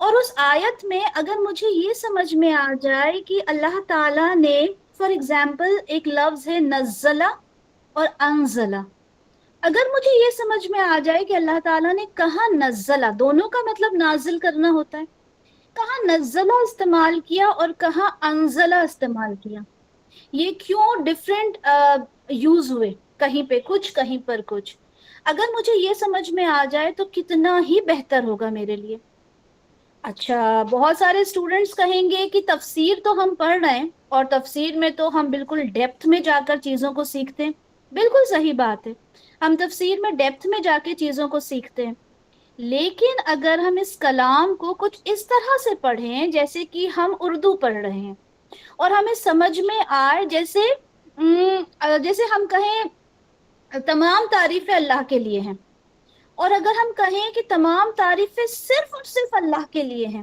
اور اس آیت میں اگر مجھے یہ سمجھ میں آ جائے کہ اللہ تعالیٰ نے فار ایگزامپل ایک لفظ ہے نزلہ اور انزلہ، اگر مجھے یہ سمجھ میں آ جائے کہ اللہ تعالیٰ نے کہاں نزلہ، دونوں کا مطلب نازل کرنا ہوتا ہے، کہاں نزلہ استعمال کیا اور کہاں انزلہ استعمال کیا، یہ کیوں ڈفرینٹ یوز ہوئے، کہیں پہ کچھ کہیں پر کچھ، اگر مجھے یہ سمجھ میں آ جائے تو کتنا ہی بہتر ہوگا میرے لیے۔ اچھا، بہت سارے اسٹوڈنٹس کہیں گے کہ تفسیر تو ہم پڑھ رہے ہیں اور تفسیر میں تو ہم بالکل ڈیپتھ میں جا کر چیزوں کو سیکھتے ہیں، بالکل صحیح بات ہے، ہم تفسیر میں ڈیپتھ میں جا کے چیزوں کو سیکھتے ہیں، لیکن اگر ہم اس کلام کو کچھ اس طرح سے پڑھیں جیسے کہ ہم اردو پڑھ رہے ہیں اور ہمیں سمجھ میں آئے، جیسے ہم کہیں تمام تعریفیں اللہ کے لیے ہیں، اور اگر ہم کہیں کہ تمام تعریفیں صرف اور صرف اللہ کے لیے ہیں،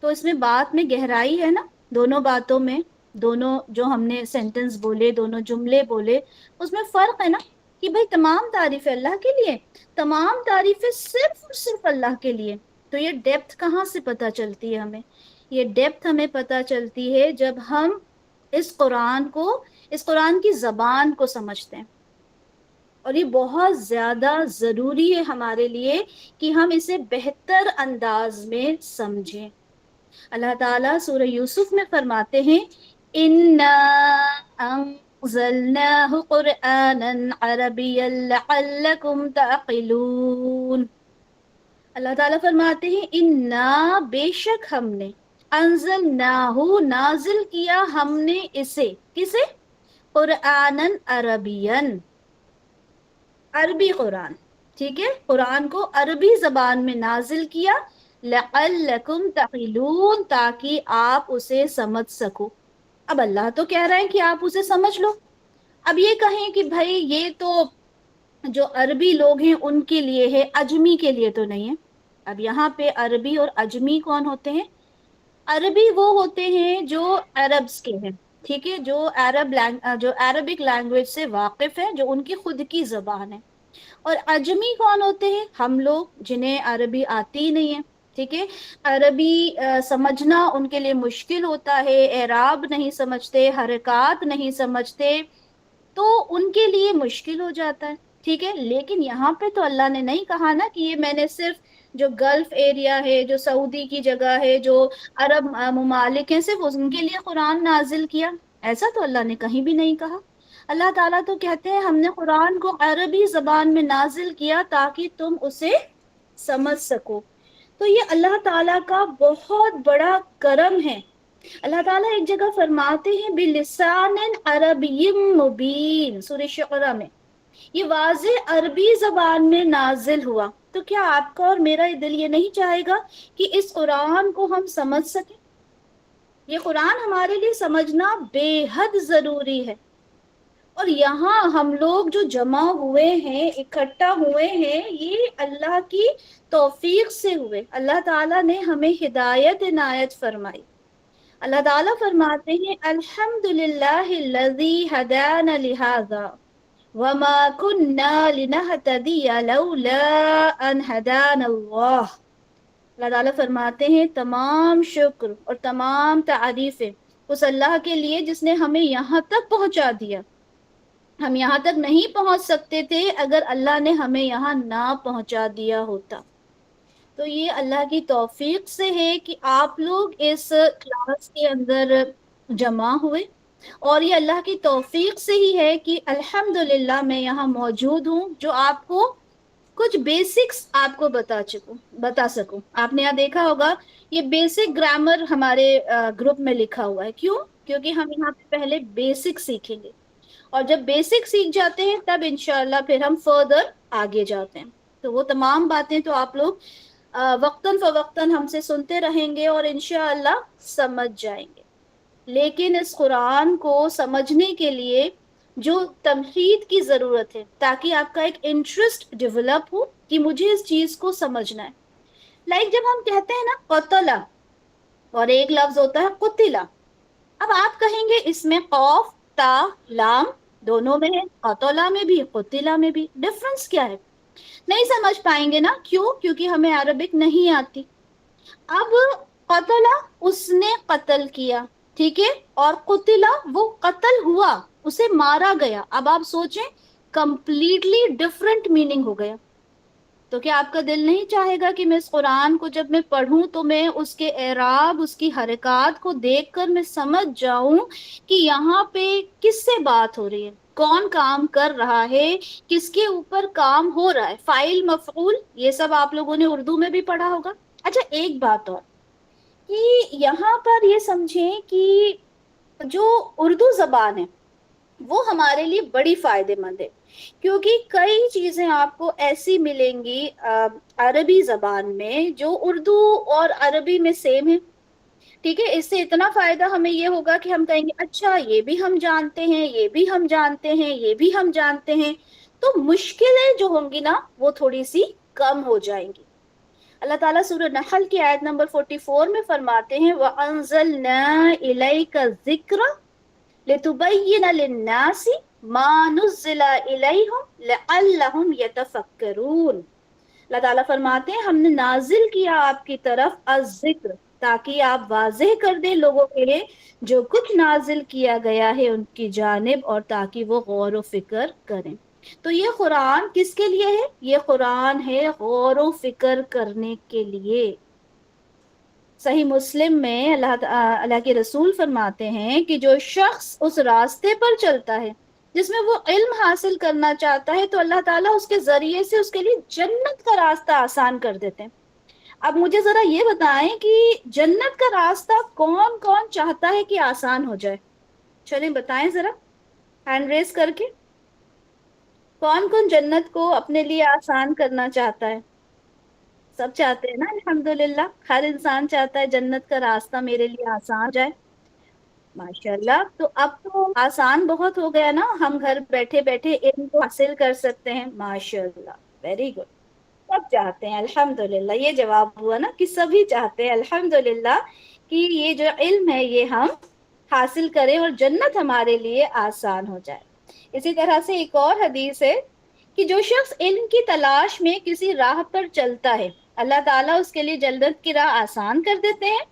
تو اس میں بات میں گہرائی ہے نا، دونوں باتوں میں، دونوں جو ہم نے سینٹنس بولے، دونوں جملے بولے، اس میں فرق ہے نا، کہ بھئی تمام تعریفیں اللہ کے لیے، تمام تعریفیں صرف اور صرف اللہ کے لیے، تو یہ ڈیپتھ کہاں سے پتہ چلتی ہے ہمیں؟ یہ ڈیپتھ ہمیں پتہ چلتی ہے جب ہم اس قرآن کی زبان کو سمجھتے ہیں، اور یہ بہت زیادہ ضروری ہے ہمارے لیے کہ ہم اسے بہتر انداز میں سمجھیں۔ اللہ تعالیٰ سورہ یوسف میں فرماتے ہیں اِنَّا أَنزَلْنَاهُ قُرْآنًا عَرَبِيًّا لَعَلَّكُمْ تَعْقِلُونَ، اللہ تعالیٰ فرماتے ہیں اِنَّا، بے شک ہم نے، انزلناہ، نازل کیا ہم نے اسے، کسے؟ قرآنًا عربیًّا، عربی قرآن، ٹھیک ہے، قرآن کو عربی زبان میں نازل کیا، لعلکم تعقلون، تاکہ آپ اسے سمجھ سکو۔ اب اللہ تو کہہ رہے ہیں کہ آپ اسے سمجھ لو، اب یہ کہیں کہ بھائی یہ تو جو عربی لوگ ہیں ان کے لیے ہے، عجمی کے لیے تو نہیں ہے۔ اب یہاں پہ عربی اور عجمی کون ہوتے ہیں؟ عربی وہ ہوتے ہیں جو عربز کے ہیں، ٹھیک ہے، جو عربک لینگویج سے واقف ہے، جو ان کی خود کی زبان ہے، اور عجمی کون ہوتے ہیں؟ ہم لوگ جنہیں عربی آتی ہی نہیں ہے، ٹھیک ہے، عربی سمجھنا ان کے لیے مشکل ہوتا ہے، اعراب نہیں سمجھتے، حرکات نہیں سمجھتے، تو ان کے لیے مشکل ہو جاتا ہے، ٹھیک ہے، لیکن یہاں پہ تو اللہ نے نہیں کہا نا کہ یہ میں نے صرف جو گلف ایریا ہے، جو سعودی کی جگہ ہے، جو عرب ممالک ہیں، صرف ان کے لیے قرآن نازل کیا، ایسا تو اللہ نے کہیں بھی نہیں کہا۔ اللہ تعالیٰ تو کہتے ہیں ہم نے قرآن کو عربی زبان میں نازل کیا تاکہ تم اسے سمجھ سکو، تو یہ اللہ تعالیٰ کا بہت بڑا کرم ہے۔ اللہ تعالیٰ ایک جگہ فرماتے ہیں بِلِسَانٍ عَرَبِيٍّ مُبِينٍ، سورہ شعراء میں، یہ واضح عربی زبان میں نازل ہوا، تو کیا آپ کا اور میرا دل یہ نہیں چاہے گا کہ اس قرآن کو ہم سمجھ سکیں؟ یہ قرآن ہمارے لیے سمجھنا بے حد ضروری ہے، اور یہاں ہم لوگ جو جمع ہوئے ہیں، اکٹھا ہوئے ہیں، یہ اللہ کی توفیق سے ہوئے، اللہ تعالیٰ نے ہمیں ہدایت عنایت فرمائی۔ اللہ تعالیٰ فرماتے ہیں الحمدللہ الذی ہدانا لہذا وما كنا لنهتدی لولا ان ہدانا اللہ، اللہ تعالیٰ فرماتے ہیں تمام شکر اور تمام تعریفیں اس اللہ کے لیے جس نے ہمیں یہاں تک پہنچا دیا، ہم یہاں تک نہیں پہنچ سکتے تھے اگر اللہ نے ہمیں یہاں نہ پہنچا دیا ہوتا۔ تو یہ اللہ کی توفیق سے ہے کہ آپ لوگ اس کلاس کے اندر جمع ہوئے، اور یہ اللہ کی توفیق سے ہی ہے کہ الحمدللہ میں یہاں موجود ہوں، جو آپ کو کچھ بیسکس آپ کو بتا سکوں۔ آپ نے یہاں دیکھا ہوگا یہ بیسک گرامر ہمارے گروپ میں لکھا ہوا ہے، کیوں؟ کیونکہ ہم یہاں پہ پہلے بیسک سیکھیں گے، اور جب بیسک سیکھ جاتے ہیں تب انشاءاللہ پھر ہم فردر آگے جاتے ہیں، تو وہ تمام باتیں تو آپ لوگ وقتاً فوقتاً ہم سے سنتے رہیں گے اور انشاءاللہ سمجھ جائیں گے۔ لیکن اس قرآن کو سمجھنے کے لیے جو تمہید کی ضرورت ہے، تاکہ آپ کا ایک انٹرسٹ ڈیولپ ہو کہ مجھے اس چیز کو سمجھنا ہے، لائک جب ہم کہتے ہیں نا قتلا، اور ایک لفظ ہوتا ہے قتلا، اب آپ کہیں گے اس میں قوف تا لام دونوں میں ہے، قتلا میں بھی قتلا میں بھی، ڈفرنس کیا ہے؟ نہیں سمجھ پائیں گے نا، کیوں؟ کیونکہ ہمیں عربک نہیں آتی، اب قتلا اس نے قتل کیا، ٹھیک ہے، اور قتلا وہ قتل ہوا، اسے مارا گیا. اب آپ سوچیں کمپلیٹلی ڈفرنٹ میننگ ہو گیا. تو کیا آپ کا دل نہیں چاہے گا کہ میں اس قرآن کو جب میں پڑھوں تو میں اس کے اعراب، اس کی حرکات کو دیکھ کر میں سمجھ جاؤں کہ یہاں پہ کس سے بات ہو رہی ہے، کون کام کر رہا ہے، کس کے اوپر کام ہو رہا ہے، فاعل مفعول، یہ سب آپ لوگوں نے اردو میں بھی پڑھا ہوگا. اچھا ایک بات اور کہ یہاں پر یہ سمجھیں کہ جو اردو زبان ہے وہ ہمارے لیے بڑی فائدے مند ہے، کیونکہ کئی چیزیں آپ کو ایسی ملیں گی عربی زبان میں جو اردو اور عربی میں سیم ہے. ٹھیک ہے، اس سے اتنا فائدہ ہمیں یہ ہوگا کہ ہم کہیں گے اچھا یہ بھی ہم جانتے ہیں، یہ بھی ہم جانتے ہیں، یہ بھی ہم جانتے ہیں. تو مشکلیں جو ہوں گی نا وہ تھوڑی سی کم ہو جائیں گی. اللہ تعالیٰ سورہ نحل کی آیت نمبر 44 میں فرماتے ہیں وَأَنزَلْنَا إِلَيْكَ الذِّكْرَ لِتُبَيِّنَ لِلنَّاسِ مَا نُزِّلَ إِلَيْهِمْ لَعَلَّهُمْ يَتَفَكَّرُونَ. اللہ تعالیٰ فرماتے ہیں ہم نے نازل کیا آپ کی طرف الذکر تاکہ آپ واضح کر دیں لوگوں کے لیے جو کچھ نازل کیا گیا ہے ان کی جانب، اور تاکہ وہ غور و فکر کریں. تو یہ قرآن کس کے لیے ہے؟ یہ قرآن ہے غور و فکر کرنے کے لیے. صحیح مسلم میں اللہ کے رسول فرماتے ہیں کہ جو شخص اس راستے پر چلتا ہے جس میں وہ علم حاصل کرنا چاہتا ہے تو اللہ تعالیٰ اس کے ذریعے سے اس کے لیے جنت کا راستہ آسان کر دیتے ہیں. اب مجھے ذرا یہ بتائیں کہ جنت کا راستہ کون کون چاہتا ہے کہ آسان ہو جائے؟ چلیں بتائیں ذرا ہینڈ ریز کر کے، کون کون جنت کو اپنے لیے آسان کرنا چاہتا ہے؟ سب چاہتے ہیں نا الحمدللہ، ہر انسان چاہتا ہے جنت کا راستہ میرے لیے آسان ہو جائے. ماشاءاللہ، تو اب تو آسان بہت ہو گیا نا، ہم گھر بیٹھے بیٹھے علم کو حاصل کر سکتے ہیں. ماشاءاللہ، ویری گڈ. سب چاہتے ہیں الحمدللہ، یہ جواب ہوا نا کہ سبھی چاہتے ہیں الحمدللہ کہ یہ جو علم ہے یہ ہم حاصل کریں اور جنت ہمارے لیے آسان ہو جائے. اسی طرح سے ایک اور حدیث ہے کہ جو شخص علم کی تلاش میں کسی راہ پر چلتا ہے اللہ تعالیٰ اس کے لیے جنت کی راہ آسان کر دیتے ہیں،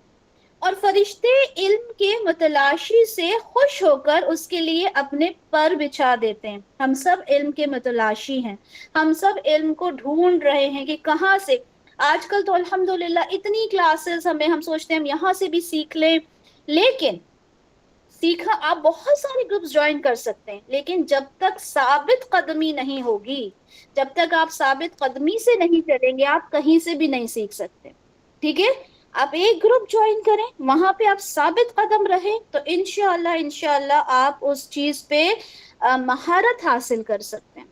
اور فرشتے علم کے متلاشی سے خوش ہو کر اس کے لیے اپنے پر بچھا دیتے ہیں. ہم سب علم کے متلاشی ہیں، ہم سب علم کو ڈھونڈ رہے ہیں کہ کہاں سے. آج کل تو الحمدللہ اتنی کلاسز ہم سوچتے ہیں ہم یہاں سے بھی سیکھ لیں، لیکن سیکھا آپ بہت سارے گروپس جوائن کر سکتے ہیں، لیکن جب تک ثابت قدمی نہیں ہوگی، جب تک آپ ثابت قدمی سے نہیں چلیں گے آپ کہیں سے بھی نہیں سیکھ سکتے. ٹھیک ہے، آپ ایک گروپ جوائن کریں، وہاں پہ آپ ثابت قدم رہیں تو انشاءاللہ آپ اس چیز پہ مہارت حاصل کر سکتے ہیں.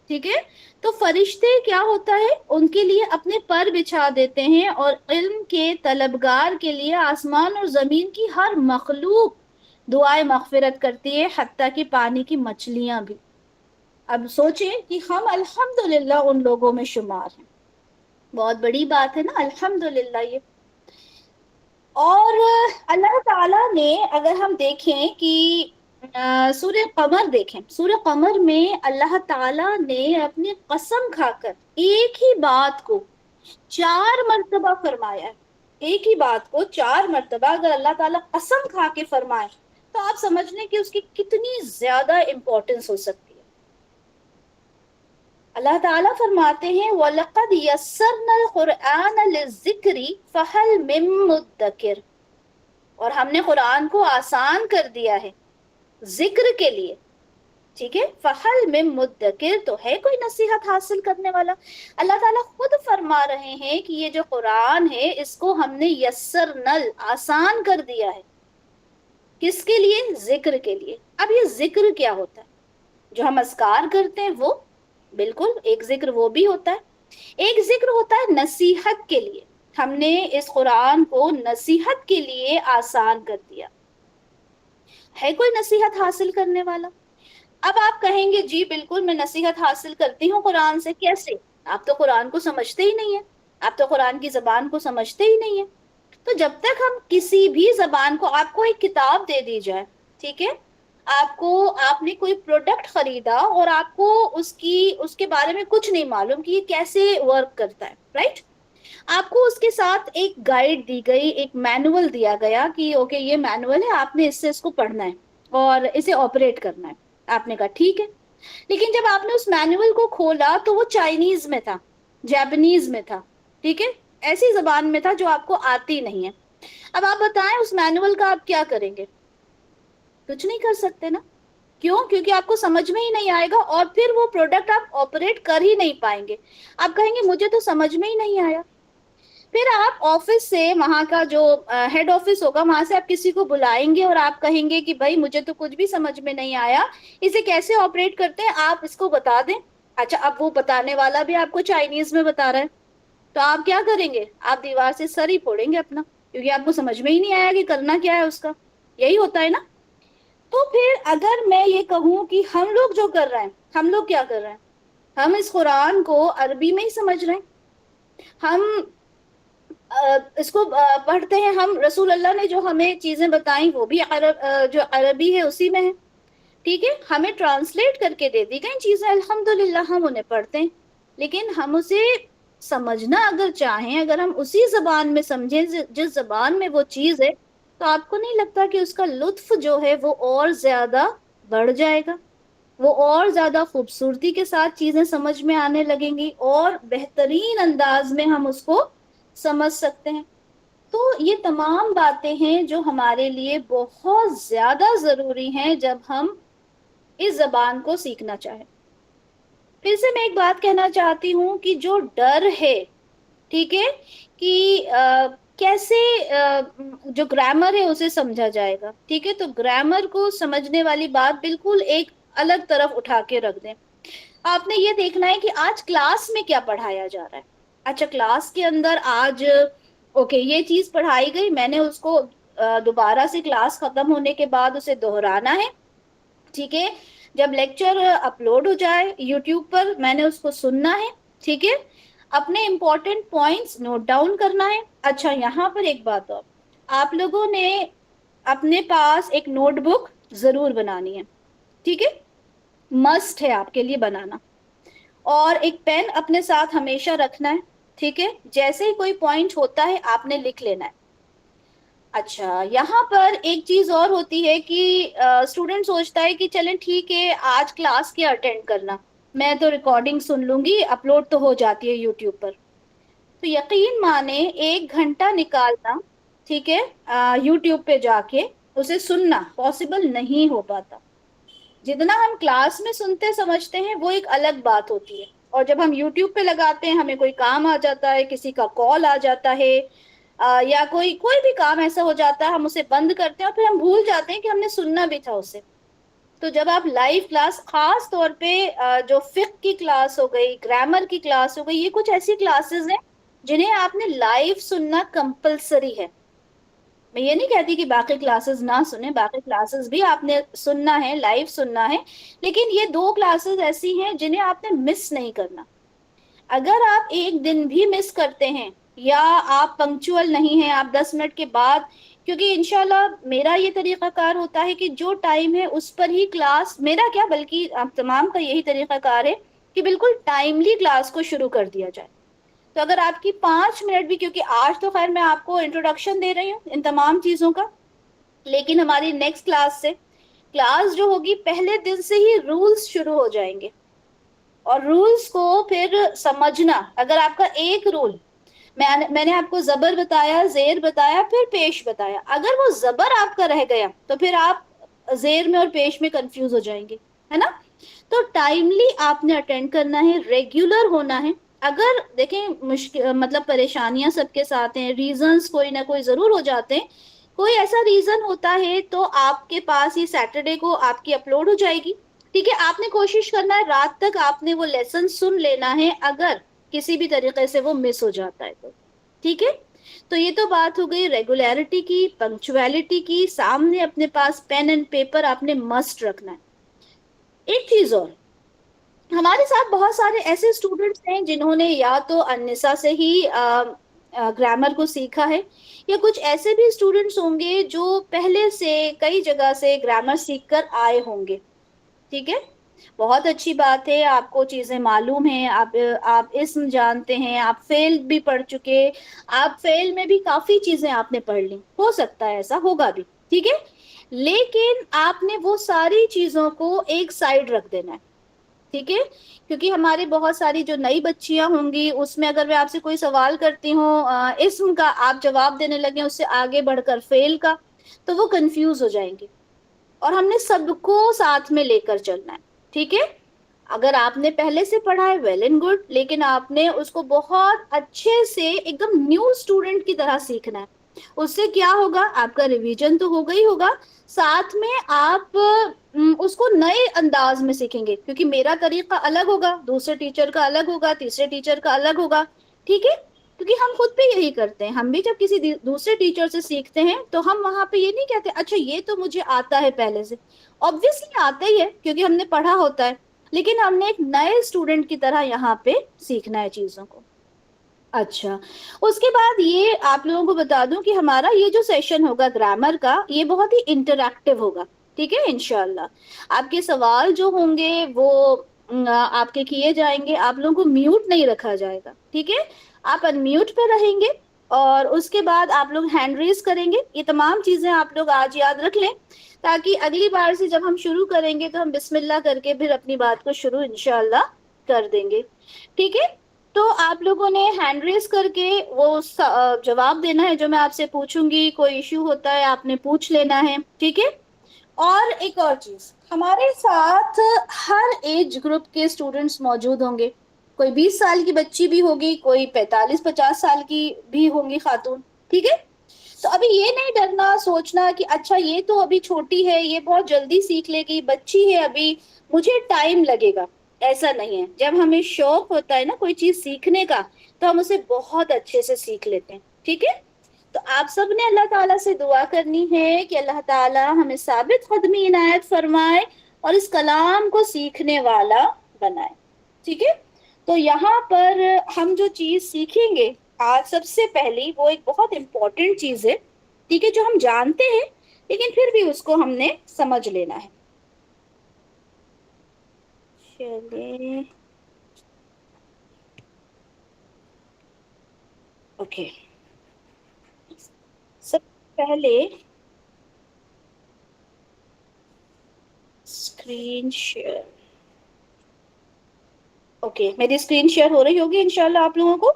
ٹھیک ہے، تو فرشتے کیا ہوتا ہے ان کے لیے اپنے پر بچھا دیتے ہیں، اور علم کے طلبگار کے لیے آسمان اور زمین کی ہر مخلوق دعائیں مغفرت کرتی ہے، حتیٰ کہ پانی کی مچھلیاں بھی. اب سوچیں کہ ہم الحمدللہ ان لوگوں میں شمار ہیں، بہت بڑی بات ہے نا الحمدللہ یہ. اور اللہ تعالیٰ نے اگر ہم دیکھیں کہ سورہ قمر دیکھیں، سورہ قمر میں اللہ تعالیٰ نے اپنی قسم کھا کر ایک ہی بات کو 4 مرتبہ فرمایا ہے. ایک ہی بات کو 4 مرتبہ اگر اللہ تعالیٰ قسم کھا کے فرمائے تو آپ سمجھ لیں کہ اس کی کتنی زیادہ امپورٹنس ہو سکتی ہے. اللہ تعالیٰ فرماتے ہیں وَلَقَدْ يَسَّرْنَا الْقُرْآنَ لِلذِّكْرِ فَهَلْ مِن مُدَّكِرٍ، اور ہم نے قرآن کو آسان کر دیا ہے ذکر کے لیے. ٹھیک ہے، فَهَلْ مِن مُدَّكِرٍ، تو ہے کوئی نصیحت حاصل کرنے والا. اللہ تعالیٰ خود فرما رہے ہیں کہ یہ جو قرآن ہے اس کو ہم نے یسرنل آسان کر دیا ہے. کس کے لیے؟ ذکر کے لیے. اب یہ ذکر کیا ہوتا ہے؟ جو ہم اذکار کرتے ہیں وہ بالکل ایک ذکر وہ بھی ہوتا ہے. ایک ذکر ہوتا ہے نصیحت کے لیے، ہم نے اس قرآن کو نصیحت کے لیے آسان کر دیا. ہے کوئی نصیحت حاصل کرنے والا؟ اب آپ کہیں گے جی بالکل میں نصیحت حاصل کرتی ہوں قرآن سے. کیسے؟ آپ تو قرآن کو سمجھتے ہی نہیں ہیں، آپ تو قرآن کی زبان کو سمجھتے ہی نہیں ہیں. تو جب تک ہم کسی بھی زبان کو، آپ کو ایک کتاب دے دی جائے، ٹھیک ہے، آپ نے کوئی پروڈکٹ خریدا اور آپ کو اس کے بارے میں کچھ نہیں معلوم کہ یہ کیسے ورک کرتا ہے، رائٹ؟ آپ کو اس کے ساتھ ایک گائیڈ دی گئی، ایک مینول دیا گیا کہ اوکے یہ مینول ہے، آپ نے اس سے اس کو پڑھنا ہے اور اسے آپریٹ کرنا ہے. آپ نے کہا ٹھیک ہے. لیکن جب آپ نے اس مینول کو کھولا تو وہ چائنیز میں تھا، جاپنیز میں تھا، ٹھیک ہے، ایسی زبان میں تھا جو آپ کو آتی نہیں ہے. اب آپ بتائیں اس مینول کا آپ کیا کریں گے؟ کچھ نہیں کر سکتے نا. کیوں؟ کیونکہ آپ کو سمجھ میں ہی نہیں آئے گا اور پھر وہ پروڈکٹ آپ آپریٹ کر ہی نہیں پائیں گے. آپ کہیں گے مجھے تو سمجھ میں ہی نہیں آیا. پھر آپ آفس سے، وہاں کا جو ہیڈ آفس ہوگا وہاں سے آپ کسی کو بلائیں گے اور آپ کہیں گے کہ بھائی مجھے تو کچھ بھی سمجھ میں نہیں آیا، اسے کیسے آپریٹ کرتے ہیں آپ اس کو بتا دیں. اچھا اب وہ بتانے والا بھی آپ کو چائنیز میں بتا رہا ہے، تو آپ کیا کریں گے؟ آپ دیوار سے سر ہی پھوڑیں گے اپنا، کیونکہ آپ کو سمجھ میں ہی نہیں آیا کہ کرنا کیا ہے اس کا. یہی ہوتا ہے نا. تو پھر اگر میں یہ کہوں کہ ہم لوگ جو کر رہے ہیں، ہم لوگ کیا کر رہے ہیں؟ ہم اس قرآن کو عربی میں ہی سمجھ رہے ہیں. ہم اس کو پڑھتے ہیں، ہم رسول اللہ نے جو ہمیں چیزیں بتائیں وہ بھی جو عربی ہے اسی میں ہے. ٹھیک ہے، ہمیں ٹرانسلیٹ کر کے دے دی گئی چیزیں، الحمدللہ ہم انہیں پڑھتے ہیں. لیکن ہم اسے سمجھنا اگر چاہیں، اگر ہم اسی زبان میں سمجھیں جس زبان میں وہ چیز ہے، تو آپ کو نہیں لگتا کہ اس کا لطف جو ہے وہ اور زیادہ بڑھ جائے گا؟ وہ اور زیادہ خوبصورتی کے ساتھ چیزیں سمجھ میں آنے لگیں گی اور بہترین انداز میں ہم اس کو سمجھ سکتے ہیں. تو یہ تمام باتیں ہیں جو ہمارے لیے بہت زیادہ ضروری ہیں جب ہم اس زبان کو سیکھنا چاہیں. پھر سے میں ایک بات کہنا چاہتی ہوں کہ جو ڈر ہے، ٹھیک ہے، کہ کیسے جو گرامر ہے اسے سمجھا جائے گا، ٹھیک ہے، تو گرامر کو سمجھنے والی بات بالکل ایک الگ طرف اٹھا کے رکھ دیں. آپ نے یہ دیکھنا ہے کہ آج کلاس میں کیا پڑھایا جا رہا ہے. اچھا کلاس کے اندر آج اوکے یہ چیز پڑھائی گئی، میں نے اس کو دوبارہ سے کلاس ختم ہونے کے بعد اسے دہرانا ہے. ٹھیک ہے، جب لیکچر اپلوڈ ہو جائے یوٹیوب پر میں نے اس کو سننا ہے. ٹھیک ہے، اپنے امپورٹنٹ پوائنٹس نوٹ ڈاؤن کرنا ہے. اچھا یہاں پر ایک بات اور، آپ لوگوں نے اپنے پاس ایک نوٹ بک ضرور بنانی ہے. ٹھیک ہے، مسٹ ہے آپ کے لیے بنانا. اور ایک پین اپنے ساتھ ہمیشہ رکھنا ہے. ٹھیک ہے، جیسے ہی کوئی پوائنٹ ہوتا ہے آپ نے لکھ لینا ہے. اچھا یہاں پر ایک چیز اور ہوتی ہے کہ اسٹوڈنٹ سوچتا ہے کہ چلیں ٹھیک ہے آج کلاس کیا اٹینڈ کرنا، میں تو ریکارڈنگ سن لوں گی، اپلوڈ تو ہو جاتی ہے یوٹیوب پر. تو یقین مانے 1 گھنٹہ نکالنا، ٹھیک ہے، یوٹیوب پہ جا کے اسے سننا پاسبل نہیں ہو پاتا. جتنا ہم کلاس میں سنتے سمجھتے ہیں وہ ایک الگ بات ہوتی ہے، اور جب ہم یوٹیوب پہ لگاتے ہیں ہمیں کوئی کام آ جاتا ہے، کسی کا کال آ جاتا ہے یا کوئی بھی کام ایسا ہو جاتا ہے، ہم اسے بند کرتے ہیں اور پھر ہم بھول جاتے ہیں کہ ہم نے سننا بھی تھا اسے. تو جب آپ لائیو کلاس، خاص طور پہ جو فقہ کی کلاس ہو گئی، گرامر کی کلاس ہو گئی، یہ کچھ ایسی کلاسز ہیں جنہیں آپ نے لائیو سننا کمپلسری ہے. میں یہ نہیں کہتی کہ باقی کلاسز نہ سنیں، باقی کلاسز بھی آپ نے سننا ہے، لائیو سننا ہے، لیکن یہ 2 کلاسز ایسی ہیں جنہیں آپ نے مس نہیں کرنا. اگر آپ ایک دن بھی مس کرتے ہیں یا آپ پنکچوئل نہیں ہیں، آپ 10 منٹ کے بعد، کیونکہ انشاءاللہ میرا یہ طریقہ کار ہوتا ہے کہ جو ٹائم ہے اس پر ہی کلاس، میرا کیا بلکہ آپ تمام کا یہی طریقہ کار ہے کہ بالکل ٹائملی کلاس کو شروع کر دیا جائے. تو اگر آپ کی 5 منٹ بھی، کیونکہ آج تو خیر میں آپ کو انٹروڈکشن دے رہی ہوں ان تمام چیزوں کا، لیکن ہماری نیکسٹ کلاس سے کلاس جو ہوگی پہلے دن سے ہی رولز شروع ہو جائیں گے. اور رولز کو پھر سمجھنا، اگر آپ کا ایک رول، میں نے آپ کو زبر بتایا، زیر بتایا، پھر پیش بتایا، اگر وہ زبر آپ کا رہ گیا تو پھر آپ زیر میں اور پیش میں کنفیوز ہو جائیں گے، ہے نا. تو ٹائملی آپ نے اٹینڈ کرنا ہے، ریگولر ہونا ہے. اگر دیکھیں مشکل مطلب پریشانیاں سب کے ساتھ ہیں، ریزنز کوئی نہ کوئی ضرور ہو جاتے ہیں، کوئی ایسا ریزن ہوتا ہے تو آپ کے پاس یہ سیٹرڈے کو آپ کی اپلوڈ ہو جائے گی. ٹھیک ہے، آپ نے کوشش کرنا ہے رات تک آپ نے وہ لیسن سن لینا ہے، اگر کسی بھی طریقے سے وہ مس ہو جاتا ہے تو. ٹھیک ہے، تو یہ تو بات ہو گئی ریگولیرٹی کی، پنکچویلٹی کی. سامنے اپنے پاس پین اینڈ پیپر آپ نے مسٹ رکھنا ہے. ایک چیز اور، ہمارے ساتھ بہت سارے ایسے اسٹوڈنٹس ہیں جنہوں نے یا تو النساء سے ہی گرامر کو سیکھا ہے، یا کچھ ایسے بھی اسٹوڈنٹس ہوں گے جو پہلے سے کئی جگہ سے گرامر سیکھ کر آئے ہوں گے. ٹھیک ہے، بہت اچھی بات ہے، آپ کو چیزیں معلوم ہیں، آپ اسم جانتے ہیں، آپ فعل بھی پڑھ چکے، آپ فعل میں بھی کافی چیزیں آپ نے پڑھ لی، ہو سکتا ہے ایسا ہوگا بھی، ٹھیک ہے، لیکن آپ نے وہ ساری چیزوں کو ایک سائڈ رکھ دینا ہے، ٹھیک ہے، کیونکہ ہماری بہت ساری جو نئی بچیاں ہوں گی، اس میں اگر میں آپ سے کوئی سوال کرتی ہوں اسم کا، آپ جواب دینے لگے اس سے آگے بڑھ کر فعل کا، تو وہ کنفیوز ہو جائیں گے، اور ہم نے سب کو ساتھ میں لے کر چلنا ہے، ٹھیک ہے، اگر آپ نے پہلے سے پڑھا ہے ویل اینڈ گڈ، لیکن آپ نے اس کو بہت اچھے سے ایک دم نیو اسٹوڈنٹ کی طرح سیکھنا ہے، اس سے کیا ہوگا، آپ کا ریویژن تو ہوگا ہی ہوگا، ساتھ میں آپ اس کو نئے انداز میں سیکھیں گے، کیونکہ میرا طریقہ الگ ہوگا، دوسرے ٹیچر کا الگ ہوگا، تیسرے ٹیچر کا الگ ہوگا، ٹھیک ہے، کیونکہ ہم خود پہ یہی کرتے ہیں، ہم بھی جب کسی دوسرے ٹیچر سے سیکھتے ہیں تو ہم وہاں پہ یہ نہیں کہتے اچھا یہ تو مجھے آتا ہے پہلے سے، obviously آتا ہی ہے کیونکہ ہم نے پڑھا ہوتا ہے، لیکن ہم نے ایک نئے اسٹوڈنٹ کی طرح یہاں پہ سیکھنا ہے چیزوں کو۔ اچھا، اس کے بعد یہ آپ لوگوں کو بتا دوں کہ ہمارا یہ جو سیشن ہوگا گرامر کا، یہ بہت ہی انٹریکٹیو ہوگا، ٹھیک ہے، انشاءاللہ آپ کے سوال جو ہوں گے وہ آپ کے کیے جائیں گے، آپ لوگوں کو میوٹ نہیں رکھا جائے گا، ٹھیک ہے، آپ ان میوٹ پہ رہیں گے، اور اس کے بعد آپ لوگ ہینڈ ریز کریں گے، یہ تمام چیزیں آپ لوگ آج یاد رکھ لیں، تاکہ اگلی بار سے جب ہم شروع کریں گے تو ہم بسم اللہ کر کے پھر اپنی بات کو شروع انشاءاللہ کر دیں گے، ٹھیک ہے، تو آپ لوگوں نے ہینڈ ریز کر کے وہ جواب دینا ہے جو میں آپ سے پوچھوں گی، کوئی ایشو ہوتا ہے آپ نے پوچھ لینا ہے، ٹھیک ہے، اور ایک اور چیز، ہمارے ساتھ ہر ایج گروپ کے اسٹوڈنٹس موجود ہوں گے، کوئی 20 سال کی بچی بھی ہوگی، کوئی 45-50 سال کی بھی ہوں گی خاتون، ٹھیک ہے، تو ابھی یہ نہیں ڈرنا سوچنا کہ اچھا یہ تو ابھی چھوٹی ہے، یہ بہت جلدی سیکھ لے گی، بچی ہے ابھی، مجھے ٹائم لگے گا، ایسا نہیں ہے، جب ہمیں شوق ہوتا ہے نا کوئی چیز سیکھنے کا تو ہم اسے بہت اچھے سے سیکھ لیتے ہیں، ٹھیک ہے، تو آپ سب نے اللہ تعالیٰ سے دعا کرنی ہے کہ اللہ تعالیٰ ہمیں ثابت قدمی عنایت فرمائے اور اس کلام کو سیکھنے والا بنائے، ٹھیک ہے، تو یہاں پر ہم جو چیز سیکھیں گے آج سب سے پہلی، وہ ایک بہت امپورٹنٹ چیز ہے، ٹھیک ہے، جو ہم جانتے ہیں لیکن پھر بھی اس کو ہم نے سمجھ لینا ہے، چلیے اوکے، سب سے پہلے اسکرین شیئر، اوکے، میری اسکرین شیئر ہو رہی ہوگی انشاءاللہ آپ لوگوں کو،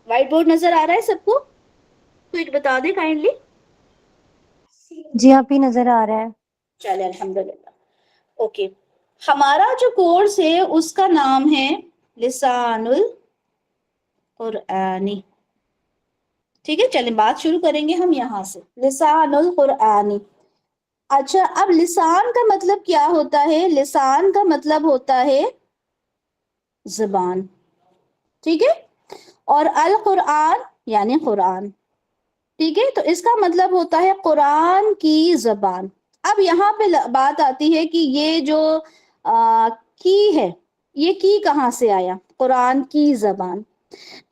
وائٹ بورڈ نظر آ رہا ہے سب کو، کوئی بتا دے کائنڈلی، جی آپ ہی نظر آ رہا ہے۔ چلے الحمدللہ، اوکے، ہمارا جو کورس ہے اس کا نام ہے لسان القرآنی، ٹھیک ہے، چلیں بات شروع کریں گے ہم یہاں سے، لسان القرآنی، اچھا، اب لسان کا مطلب کیا ہوتا ہے؟ لسان کا مطلب ہوتا ہے زبان، ٹھیک ہے، اور القرآن یعنی قرآن، ٹھیک ہے، تو اس کا مطلب ہوتا ہے قرآن کی زبان۔ اب یہاں پہ بات آتی ہے کہ یہ جو کی ہے، یہ کی کہاں سے آیا؟ قرآن کی زبان،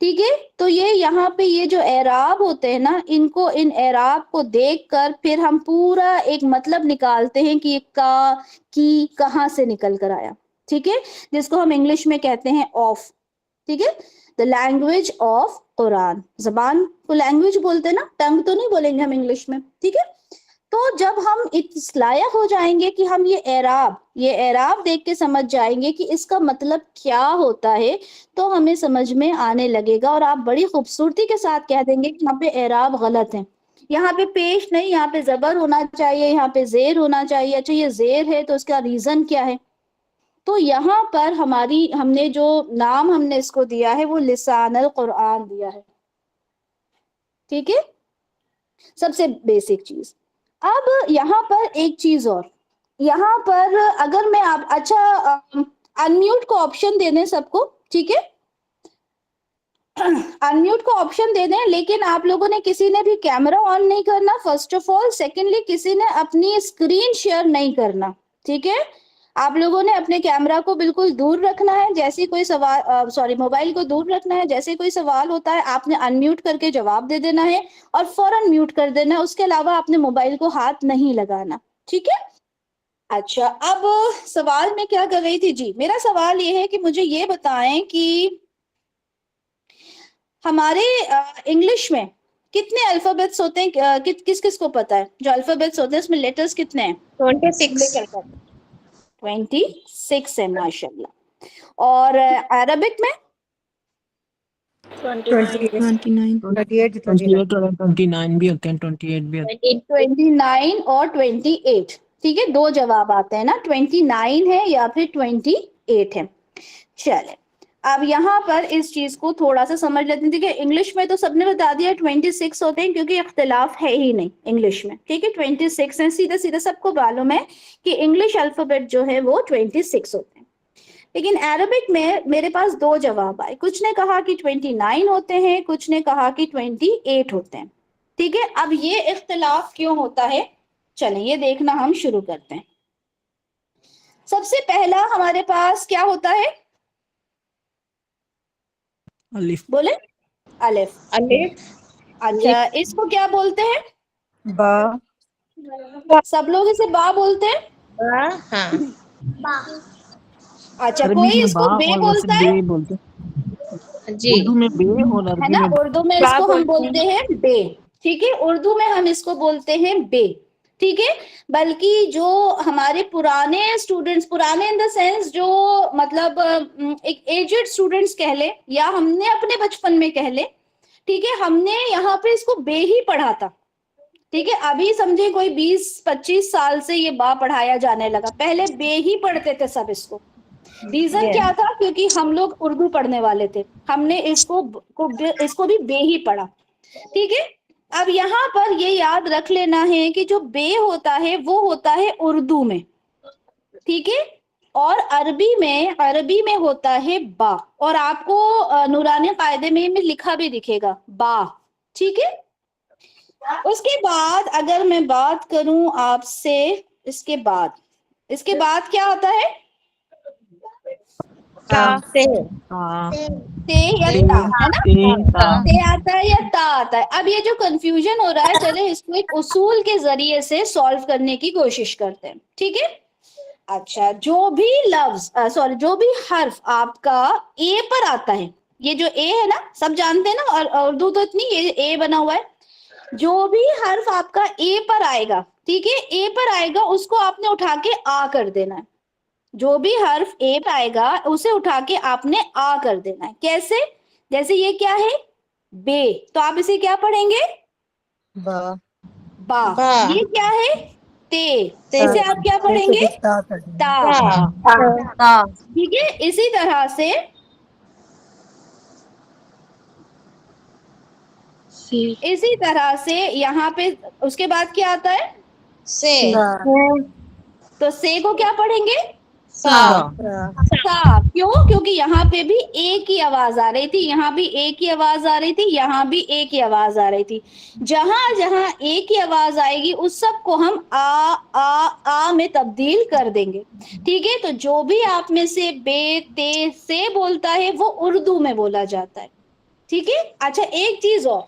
ٹھیک ہے، تو یہ یہاں پہ یہ جو اعراب ہوتے ہیں نا، ان اعراب کو دیکھ کر پھر ہم پورا ایک مطلب نکالتے ہیں کہ یہ کا کی کہاں سے نکل کر آیا، ٹھیک ہے، جس کو ہم انگلش میں کہتے ہیں آف، ٹھیک ہے، دا لینگویج آف قرآن، زبان کو لینگویج بولتے ہیں نا، ٹنگ تو نہیں بولیں گے ہم انگلش میں، ٹھیک ہے، تو جب ہم اس لائق ہو جائیں گے کہ ہم یہ اعراب دیکھ کے سمجھ جائیں گے کہ اس کا مطلب کیا ہوتا ہے، تو ہمیں سمجھ میں آنے لگے گا، اور آپ بڑی خوبصورتی کے ساتھ کہہ دیں گے کہ یہاں پہ اعراب غلط ہے، یہاں پہ پیش نہیں، یہاں پہ زبر ہونا چاہیے، یہاں پہ زیر ہونا چاہیے، اچھا یہ زیر ہے تو اس کا ریزن کیا ہے؟ تو یہاں پر ہم نے جو نام ہم نے اس کو دیا ہے وہ لسان القرآن دیا ہے، ٹھیک ہے، سب سے بیسک چیز۔ اب یہاں پر ایک چیز اور، یہاں پر اگر میں آپ اچھا انمیوٹ کو آپشن دے دیں سب کو، ٹھیک ہے، انمیوٹ کو آپشن دے دیں، لیکن آپ لوگوں نے کسی نے بھی کیمرہ آن نہیں کرنا فرسٹ آف آل، سیکنڈلی کسی نے اپنی اسکرین شیئر نہیں کرنا، ٹھیک ہے، آپ لوگوں نے اپنے کیمرہ کو بالکل دور رکھنا ہے، جیسے کوئی سوال موبائل کو دور رکھنا ہے، جیسے کوئی سوال ہوتا ہے آپ نے انمیوٹ کر کے جواب دے دینا ہے اور فوراً میوٹ کر دینا ہے، اس کے علاوہ آپ نے موبائل کو ہاتھ نہیں لگانا، ٹھیک ہے، اچھا اب سوال میں کیا کر رہی تھی جی، میرا سوال یہ ہے کہ مجھے یہ بتائیں کہ ہمارے انگلش میں کتنے الفابیٹس ہوتے ہیں، کس کس کو پتا ہے جو الفابیٹس ہوتے ہیں اس میں لیٹرز کتنے ہیں؟ 26. 26 ہے ماشاء اللہ. اور عربک میں 29 بھی ہوتے ہیں, 28 بھی ہوتے ہیں. 29 اور 28. ٹھیک ہے, دو جواب آتے ہیں نا, 29 ہے یا پھر 28 ہے. چلے اب یہاں پر اس چیز کو تھوڑا سا سمجھ لیتے ہیں. ٹھیک ہے, انگلش میں تو سب نے بتا دیا 26 ہوتے ہیں کیونکہ اختلاف ہے ہی نہیں انگلش میں. ٹھیک ہے, 26 ہیں, سیدھا سیدھا سب کو معلوم ہے کہ انگلش الفابیٹ جو ہے وہ 26 ہوتے ہیں. لیکن عربک میں میرے پاس دو جواب آئے, کچھ نے کہا کہ 29 ہوتے ہیں, کچھ نے کہا کہ 28 ہوتے ہیں. ٹھیک ہے, اب یہ اختلاف کیوں ہوتا ہے, چلیں یہ دیکھنا ہم شروع کرتے ہیں. سب سے پہلا ہمارے پاس کیا ہوتا ہے, الف. بولے الف. اچھا اس کو کیا بولتے ہیں, با. سب لوگ اسے با بولتے ہیں. ہاں اچھا عربی کوئی میں اس با کو بے اور ویسے بولتا ہے, بے بولتے ہیں. جی, اردو میں بے اور ہے عربی نا, میں اردو میں اس کو ہم بولتے ہیں بے. ٹھیک ہے, اردو میں ہم اس کو بولتے ہیں بے. ٹھیک ہے, بلکہ جو ہمارے پرانے اسٹوڈینٹس, پرانے ان دا سینس جو مطلب ایک ایجڈ اسٹوڈینٹس کہہ لے یا ہم نے اپنے بچپن میں کہہ لے, ٹھیک ہے, ہم نے یہاں پہ اس کو بے ہی پڑھا تھا. ٹھیک ہے, ابھی سمجھے کوئی 20-25 سال سے یہ با پڑھایا جانے لگا, پہلے بے ہی پڑھتے تھے سب اس کو. ریزن کیا تھا, کیونکہ ہم لوگ اردو پڑھنے والے تھے, ہم نے اس کو بھی بے ہی پڑھا. ٹھیک ہے, اب یہاں پر یہ یاد رکھ لینا ہے کہ جو بے ہوتا ہے وہ ہوتا ہے اردو میں. ٹھیک ہے, اور عربی میں ہوتا ہے با, اور آپ کو نورانی قاعدے میں لکھا بھی دکھے گا با. ٹھیک ہے, اس کے بعد اگر میں بات کروں آپ سے, اس کے بعد کیا ہوتا ہے, تے یا تا, ہے نا, تے آتا ہے یا تا آتا ہے. اب یہ جو کنفیوژن ہو رہا ہے, چلے اس کو ایک اصول کے ذریعے سے سالو کرنے کی کوشش کرتے ہیں. ٹھیک ہے, اچھا جو بھی لفظ جو بھی حرف آپ کا اے پر آتا ہے, یہ جو اے ہے نا سب جانتے ہیں نا, اور اردو تو اتنی یہ اے بنا ہوا ہے, جو بھی حرف آپ کا اے پر آئے گا, ٹھیک ہے, اے پر آئے گا اس کو آپ نے اٹھا کے آ کر دینا ہے. جو بھی حرف اے پر آئے گا اسے اٹھا کے آپ نے آ کر دینا ہے. کیسے, جیسے یہ کیا ہے بے, تو آپ اسے کیا پڑھیں گے, با. با. با, یہ کیا ہے تے, اسے آپ کیا پڑھیں گے تا. ٹھیک ہے, اسی طرح سے یہاں پہ اس کے بعد کیا آتا ہے, سے, تو سے کو کیا پڑھیں گے, سا, سا. کیوں, کیونکہ یہاں پہ بھی ایک ہی آواز آ رہی تھی, یہاں بھی ایک ہی آواز آ رہی تھی, یہاں بھی ایک ہی آواز آ رہی تھی. جہاں جہاں ایک ہی آواز آئے گی اس سب کو ہم آ میں تبدیل کر دیں گے. ٹھیک ہے, تو جو بھی آپ میں سے بے تے سے بولتا ہے وہ اردو میں بولا جاتا ہے. ٹھیک ہے, اچھا ایک چیز اور,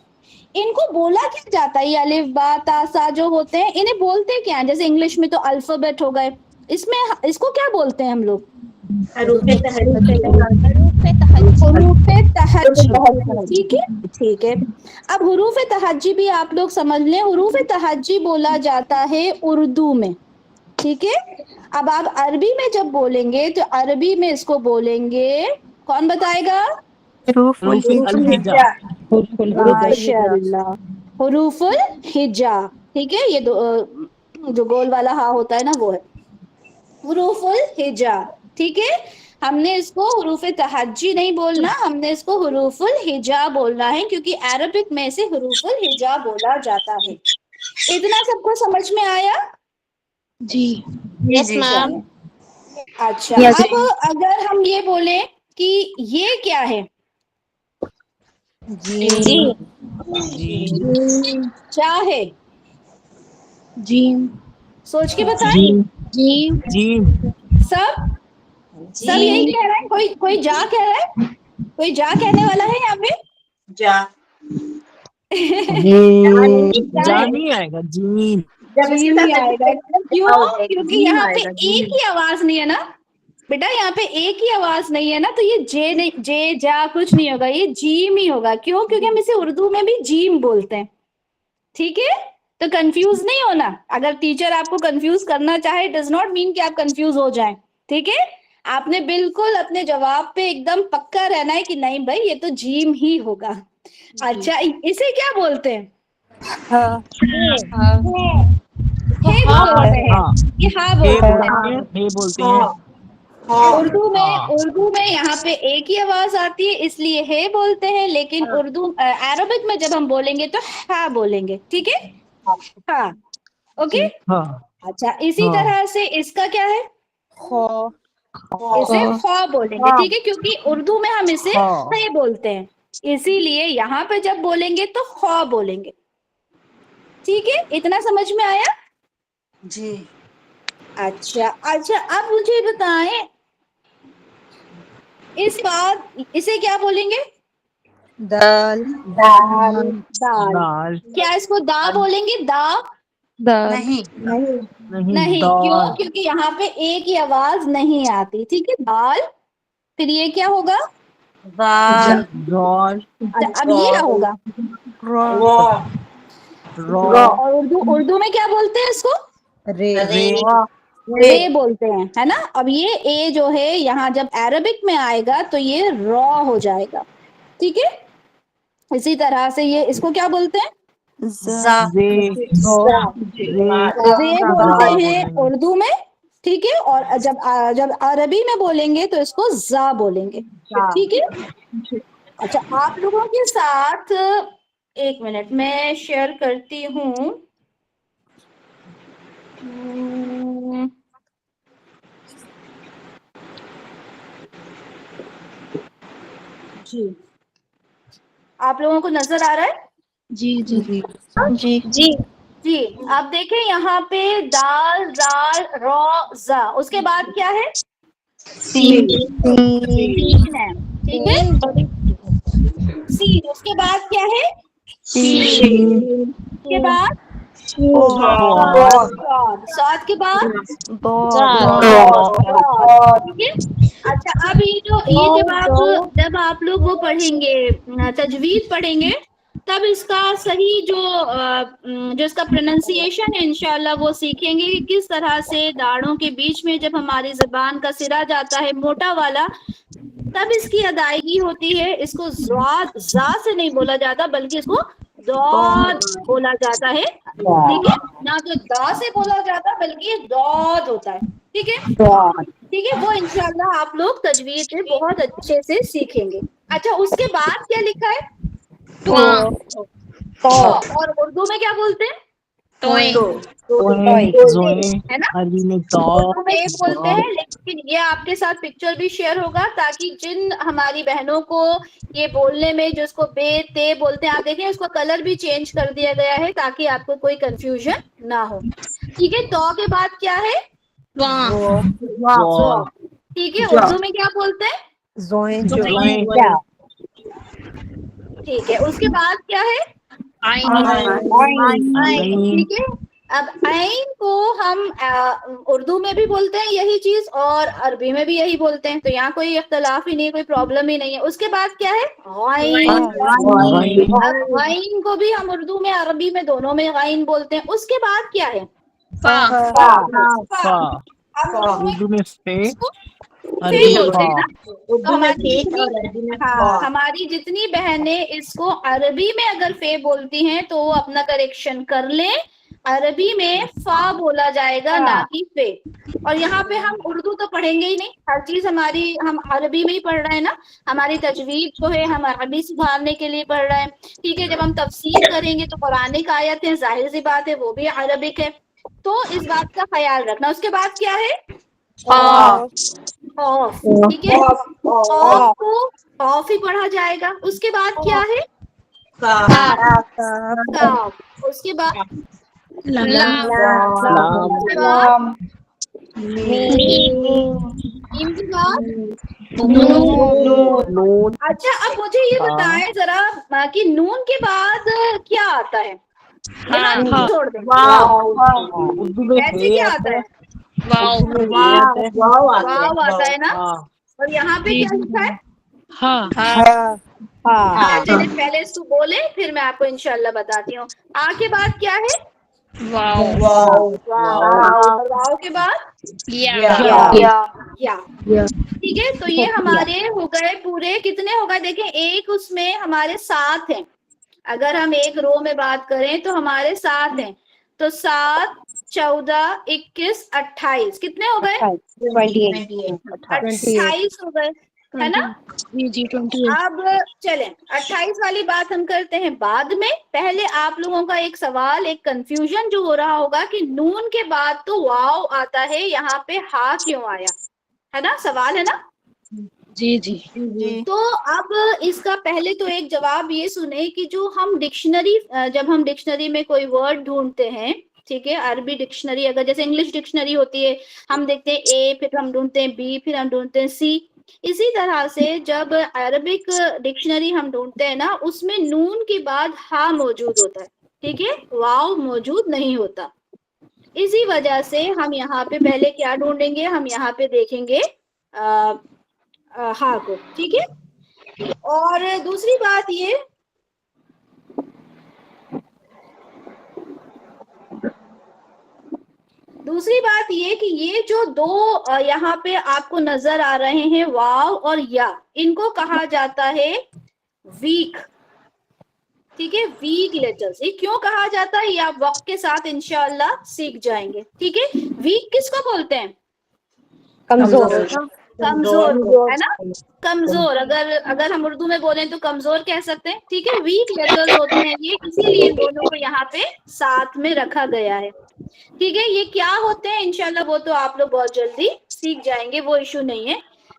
ان کو بولا کیا جاتا ہے, یہ الف با تا سا جو ہوتے ہیں انہیں بولتے کیا ہیں, جیسے انگلش میں تو الفابیٹ ہو گئے, اس کو کیا بولتے ہیں ہم لوگ, حروف حروف تہجی. ٹھیک ہے, ٹھیک ہے, اب حروف تہجی بھی آپ لوگ سمجھ لیں, حروف تہجی بولا جاتا ہے اردو میں. ٹھیک ہے, اب آپ عربی میں جب بولیں گے تو عربی میں اس کو بولیں گے, کون بتائے گا, حروف الہجا. ماشاء اللہ, حروف الہجا. ٹھیک ہے, یہ جو گول والا ہاں ہوتا ہے نا وہ ہے حروف الہجا. ٹھیک ہے, ہم نے اس کو حروف تہجی نہیں بولنا, ہم نے اس کو حروف الہجا بولنا ہے, کیونکہ عربک میں سے حروف الہجا بولا جاتا ہے. اتنا سب کو سمجھ میں آیا, جی. یس میم, اچھا اب اگر ہم یہ بولیں کہ یہ کیا ہے, جی, کیا ہے, جیم. سوچ کے بتائیں, جیم. سب جی, یہی کہہ رہے ہیں, کوئی جا کہہ رہا ہے, کوئی جا کہنے والا ہے یہاں پہ, جا, جا جان ہے, ہی آئے گا, جیم. جیم ہی آئے گا. کیوں؟ کیونکہ یہاں پہ ایک ہی آواز نہیں ہے نا بیٹا, یہاں پہ ایک ہی آواز نہیں ہے نا, تو یہ جے نہیں, جے جا کچھ نہیں ہوگا, یہ جیم ہی ہوگا. کیوں؟ کیونکہ ہم اسے اردو میں بھی جیم بولتے ہیں. ٹھیک ہے, تو کنفیوز نہیں ہونا. اگر ٹیچر آپ کو کنفیوز کرنا چاہے ڈز ناٹ مین کہ آپ کنفیوز ہو جائیں. ٹھیک ہے, آپ نے بالکل اپنے جواب پہ ایک دم پکا رہنا ہے کہ نہیں بھائی یہ تو جیم ہی ہوگا. اچھا, اسے کیا بولتے ہیں؟ ہے بولتے ہیں, یہ ہاں بولتے ہیں. بولتے ہیں. اردو میں یہاں پہ ایک ہی آواز آتی ہے اس لیے ہے بولتے ہیں, لیکن اردو عربک میں جب ہم بولیں گے تو ہاں بولیں گے. ٹھیک ہے, ہاں, اوکے. ہاں اچھا, اسی طرح سے اس کا کیا ہے؟ اسے خواہ بولیں گے. ٹھیک ہے, کیونکہ اردو میں ہم اسے خے بولتے ہیں, اسی لیے یہاں پہ جب بولیں گے تو خواہ بولیں گے. ٹھیک ہے, اتنا سمجھ میں آیا؟ جی. اچھا اچھا, اب مجھے بتائیں اس بات اسے کیا بولیں گے؟ دال. دال. دال. دال. کیا اس کو دا بولیں گے؟ دا دال. نہیں. نہیں. کیوں؟ کیونکہ یہاں پہ ایک ہی آواز نہیں آتی. ٹھیک ہے, دال. پھر یہ کیا ہوگا؟ دال. دال. اب یہ کیا ہوگا؟ اور اردو میں کیا بولتے ہیں اس کو؟ رے بولتے ہیں, ہے نا. اب یہ اے جو ہے یہاں جب عربک میں آئے گا تو یہ را ہو جائے گا. ٹھیک ہے, اسی طرح سے یہ اس کو کیا بولتے ہیں؟ زا. زے بولتے ہیں اردو میں. ٹھیک ہے, اور جب عربی میں بولیں گے تو اس کو زا بولیں گے. ٹھیک ہے. اچھا, آپ لوگوں کے ساتھ ایک منٹ میں شیئر کرتی ہوں. جی, آپ لوگوں کو نظر آ رہا ہے؟ جی جی جی. جی, آپ دیکھیں یہاں پہ دال, زال, را, زا, اس کے بعد کیا ہے؟ سین. سین ہے. ٹھیک ہے, سین. اس کے بعد کیا ہے؟ اس کے بعد سات کے بعد ٹھیک ہے. اچھا, اب جب آپ لوگ وہ پڑھیں گے, تجوید پڑھیں گے, تب اس کا صحیح جو اس کا پروننسیشن ہے انشاءاللہ وہ سیکھیں گے کہ کس طرح سے داڑھوں کے بیچ میں جب ہماری زبان کا سرا جاتا ہے موٹا والا, تب اس کی ادائیگی ہوتی ہے. اس کو زا سے نہیں بولا جاتا بلکہ اس کو دود بولا جاتا ہے. ٹھیک ہے, نہ تو دا سے بولا جاتا بلکہ یہ دود ہوتا ہے. ٹھیک ہے, ٹھیک ہے, وہ انشاءاللہ آپ لوگ تجوید میں بہت اچھے سے سیکھیں گے. اچھا, اس کے بعد کیا لکھا ہے؟ اور اردو میں کیا بولتے ہیں؟ ہے نا, عربی میں اردو میں ایک بولتے ہیں, لیکن یہ آپ کے ساتھ پکچر بھی شیئر ہوگا تاکہ جن ہماری بہنوں کو یہ بولنے میں جو اس کو بے تے بولتے ہیں, آپ دیکھیں اس کو کلر بھی چینج کر دیا گیا ہے تاکہ آپ کو کوئی کنفیوژن نہ ہو. ٹھیک ہے, تو کے بعد کیا ہے؟ ٹھیک ہے, اردو میں کیا بولتے ہیں؟ ٹھیک ہے, اس کے بعد کیا ہے؟ ٹھیک ہے, اب عین کو ہم اردو میں بھی بولتے ہیں یہی چیز اور عربی میں بھی یہی بولتے ہیں, تو یہاں کوئی اختلاف ہی نہیں, کوئی پرابلم ہی نہیں ہے. اس کے بعد کیا ہے؟ غین. اب غین کو بھی ہم اردو میں عربی میں دونوں میں غین بولتے ہیں. اس کے بعد کیا ہے؟ ہم اردو میں اس کو فے بولتے ہیں نا. تو ہماری جتنی بہنیں اس کو عربی میں اگر فے بولتی ہیں تو وہ اپنا کریکشن کر لیں, عربی میں فا بولا جائے گا نہ کہ فے. اور یہاں پہ ہم اردو تو پڑھیں گے ہی نہیں, ہر چیز ہماری ہم عربی میں ہی پڑھ رہے ہیں نا. ہماری تجوید جو ہے ہم عربی سدھارنے کے لیے پڑھ رہے ہیں. ٹھیک ہے, جب ہم تفسیر کریں گے تو قرآن کی آیت ہے, ظاہر سی بات ہے وہ بھی عربک ہے, تو اس بات کا خیال رکھنا. اس کے بعد کیا ہے؟ خوف. ٹھیک ہے, خوف کو خوف ہی پڑھا جائے گا. اس کے بعد کیا ہے؟ کاف. اس کے بعد میم کے بعد. اچھا, اب مجھے یہ بتائیں ذرا کہ نون کے بعد کیا آتا ہے؟ یہ ہم ہاں چھوڑ دیں. اردو میں ایسے کیا آتا ہے؟ واو واو آتا ہے نا. اور یہاں پہ جی کیا لکھا ہے؟ ہاں ہاں چلے پہلے اس کو بولے پھر میں آپ کو انشاءاللہ بتاتی ہوں. آ کے بعد کیا ہے؟ واو واو. اور واو کے بعد یا. ٹھیک ہے, تو یہ ہمارے ہو گئے پورے کتنے ہو گئے دیکھیں, ایک اس میں ہمارے 7 ہیں. اگر ہم ایک رو میں بات کریں تو ہمارے 7 ہیں. تو 7 14 21 28 کتنے ہو گئے؟ 28 ہو گئے, ہے نا. جی 28. اب چلیں 28 والی بات ہم کرتے ہیں بعد میں. پہلے آپ لوگوں کا ایک سوال, ایک کنفیوژن جو ہو رہا ہوگا کہ نون کے بعد تو واو آتا ہے, یہاں پہ ہا کیوں آیا, ہے نا, سوال ہے نا. جی تو اب اس کا پہلے تو ایک جواب یہ سنیں کہ جو ہم ڈکشنری, جب ہم ڈکشنری میں کوئی ورڈ ڈھونڈتے ہیں, ٹھیک ہے, عربی ڈکشنری اگر جیسے انگلش ڈکشنری ہوتی ہے, ہم دیکھتے ہیں اے, پھر ہم ڈھونڈتے ہیں بی, پھر ہم ڈھونڈتے ہیں سی. اسی طرح سے جب عربک ڈکشنری ہم ڈھونڈتے ہیں نا, اس میں نون کے بعد ہا موجود ہوتا ہے, ٹھیک ہے, واو موجود نہیں ہوتا. اسی وجہ سے ہم یہاں پہ پہلے کیا ڈھونڈیں گے, ہم یہاں پہ دیکھیں گے ہا کو, ٹھیک ہے. اور دوسری بات یہ کہ یہ جو دو یہاں پہ آپ کو نظر آ رہے ہیں واو اور یا, ان کو کہا جاتا ہے ویک, ٹھیک ہے, ویک لیٹرز. یہ کیوں کہا جاتا ہے یہ آپ وقت کے ساتھ انشاءاللہ سیکھ جائیں گے, ٹھیک ہے. ویک کس کو بولتے ہیں؟ کمزور کو, ہے نا, کمزور. اگر ہم اردو میں بولیں تو کمزور کہہ سکتے ہیں, ٹھیک ہے. ویک لیٹرز ہوتے ہیں یہ, اسی لیے ان دونوں کو یہاں پہ ساتھ میں رکھا گیا ہے, ٹھیک ہے. یہ کیا ہوتے ہیں انشاءاللہ وہ تو آپ لوگ بہت جلدی سیکھ جائیں گے, وہ ایشو نہیں ہے.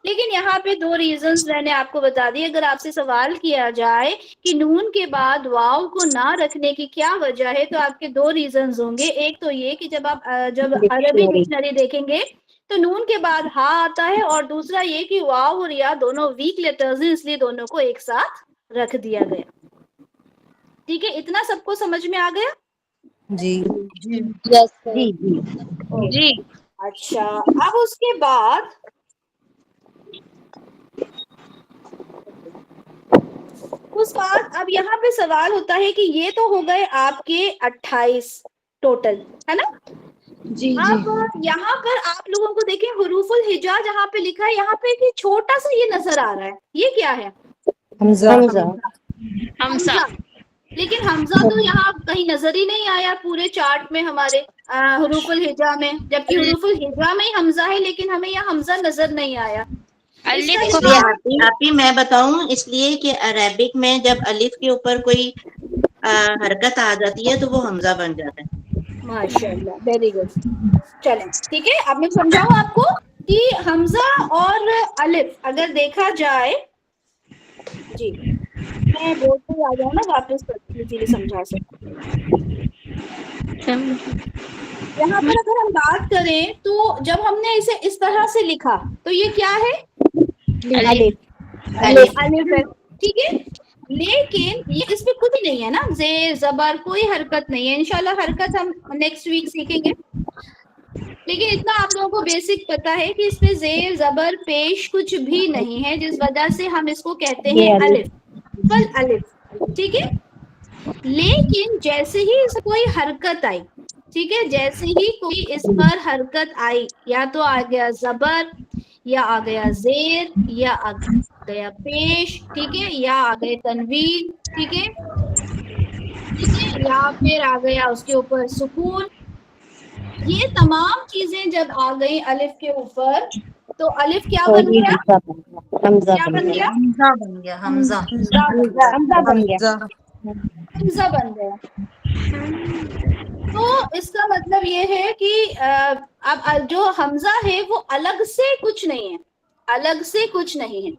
لیکن یہاں پہ 2 ریزنز میں نے آپ کو بتا دی. اگر آپ سے سوال کیا جائے کہ نون کے بعد واو کو نہ رکھنے کی کیا وجہ ہے, تو آپ کے 2 ریزنز ہوں گے. ایک تو یہ کہ جب عربی ڈکشنری دیکھیں گے تو نون کے بعد ہا آتا ہے, اور دوسرا یہ کہ واو اور یا دونوں ویک لیٹرز ہیں, اس لیے دونوں کو ایک ساتھ رکھ دیا گیا. ٹھیک ہے, اتنا سب کو سمجھ میں آ گیا؟ جی. اچھا, اب اس کے بعد اب یہاں پہ سوال ہوتا ہے کہ یہ تو ہو گئے آپ کے 28 ٹوٹل, ہے نا. جی اب یہاں پر آپ لوگوں کو دیکھیں حروف الہجا جہاں پہ لکھا ہے, یہاں پہ ایک چھوٹا سا یہ نظر آ رہا ہے, یہ کیا ہے؟ حمزہ. لیکن حمزہ تو یہاں کہیں نظر ہی نہیں آیا پورے چارٹ میں ہمارے حروف الہجا میں, جبکہ حروف الہجا میں ہی حمزہ ہے, لیکن ہمیں یہاں حمزہ نظر نہیں آیا. اس کا اس لیے آپ ہی میں بتاؤں, اس لیے کہ عربک میں جب الف کے اوپر کوئی حرکت آ جاتی ہے تو وہ حمزہ بن جاتا ہے. ماشاء اللہ, ویری گڈ. چلیں ٹھیک ہے, اب میں سمجھاؤں آپ کو کہ حمزہ اور الف اگر دیکھا جائے, جی میں بورڈ پہ آ جاؤں نا واپس, ایزیلی سمجھا سکتی. یہاں پر اگر ہم بات کریں تو جب ہم نے اسے اس طرح سے لکھا تو یہ کیا ہے؟ الف ہے, ٹھیک ہے. لیکن یہ اس میں کچھ نہیں ہے نا, زیر زبر کوئی حرکت نہیں ہے. انشاءاللہ حرکت ہم نیکسٹ ویک سیکھیں گے, لیکن اتنا آپ لوگوں کو بیسک پتا ہے کہ اس میں زیر زبر پیش کچھ بھی نہیں ہے, جس وجہ سے ہم اس کو کہتے ہیں الف, فل الف, ٹھیک ہے. لیکن جیسے ہی اس کوئی حرکت آئی, ٹھیک ہے, جیسے ہی کوئی اس پر حرکت آئی, یا تو آ گیا زبر, یا آ گیا زیر, یا آ گیا پیش, ٹھیک ہے, یا آ گئے تنوین, ٹھیک ہے, یا پھر آ گیا اس کے اوپر سکون. یہ تمام چیزیں جب آ گئی الف کے اوپر تو الف کیا بن گیا؟ کیا بن گیا؟ حمزہ. حمزہ بن گیا. تو اس کا مطلب یہ ہے کہ اب جو حمزہ ہے وہ الگ سے کچھ نہیں ہے, الگ سے کچھ نہیں ہے.